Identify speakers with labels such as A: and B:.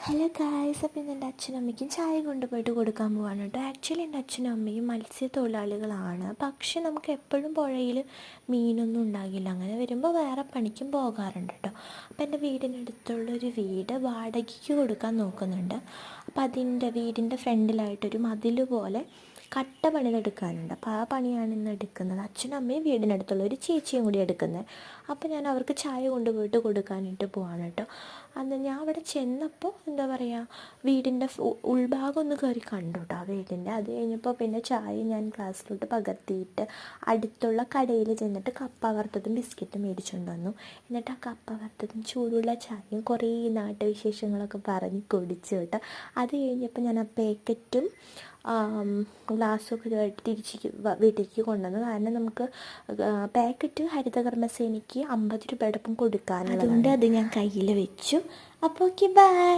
A: Hello guys, അപ്പോൾ ഇന്ന് എൻ്റെ അച്ഛനും അമ്മയ്ക്കും ചായ കൊണ്ടുപോയിട്ട് കൊടുക്കാൻ പോവാണ് കേട്ടോ. ആക്ച്വലി എൻ്റെ അച്ഛനും അമ്മയും മത്സ്യത്തൊഴിലാളികളാണ്. പക്ഷെ നമുക്ക് എപ്പോഴും പുഴയിൽ മീനൊന്നും ഉണ്ടാകില്ല. അങ്ങനെ വരുമ്പോൾ വേറെ പണിക്കും പോകാറുണ്ട് കേട്ടോ. അപ്പോൾ എൻ്റെ വീടിനടുത്തുള്ളൊരു വീട് വാടകയ്ക്ക് കൊടുക്കാൻ നോക്കുന്നുണ്ട്. അപ്പോൾ അതിൻ്റെ വീടിൻ്റെ ഫ്രണ്ടിലായിട്ടൊരു മതിൽ പോലെ കട്ട പണിതെടുക്കാനുണ്ട്. അപ്പോൾ ആ പണിയാണ് ഇന്ന് എടുക്കുന്നത്. അച്ഛനും അമ്മയും വീടിനടുത്തുള്ള ഒരു ചേച്ചിയും കൂടി എടുക്കുന്നത്. അപ്പോൾ ഞാൻ അവർക്ക് ചായ കൊണ്ടുപോയിട്ട് കൊടുക്കാനായിട്ട് പോവാണ് കേട്ടോ. അന്ന് ഞാൻ അവിടെ ചെന്നപ്പോൾ എന്താ പറയുക, വീടിൻ്റെ ഉൾഭാഗം ഒന്ന് കയറി കണ്ടു കേട്ടോ ആ വീടിൻ്റെ. അത് കഴിഞ്ഞപ്പോൾ പിന്നെ ചായ ഞാൻ ഗ്ലാസ്സിലോട്ട് പകർത്തിയിട്ട് അടുത്തുള്ള കടയിൽ ചെന്നിട്ട് കപ്പ വറുത്തതും ബിസ്ക്കറ്റും മേടിച്ചുകൊണ്ട് വന്നു. എന്നിട്ട് ആ കപ്പ വറുത്തതും ചൂടുള്ള ചായയും കുറേ നാട്ടുവിശേഷങ്ങളൊക്കെ പറഞ്ഞ് കുടിച്ചു കേട്ടോ. അത് കഴിഞ്ഞപ്പോൾ ഞാൻ ആ പാക്കറ്റും ഗ്ലാസ്സൊക്കെ തിരിച്ച് വീട്ടിലേക്ക് കൊണ്ടുവന്നു. കാരണം നമുക്ക് പാക്കറ്റ് ഹരിതകർമ്മസേനയ്ക്ക് 50 രൂപയോടൊപ്പം കൊടുക്കാനുള്ളത്, അതുകൊണ്ട് അത് ഞാൻ കയ്യിൽ വെച്ചു. അപ്പോൾ ഓക്കെ, ബൈ.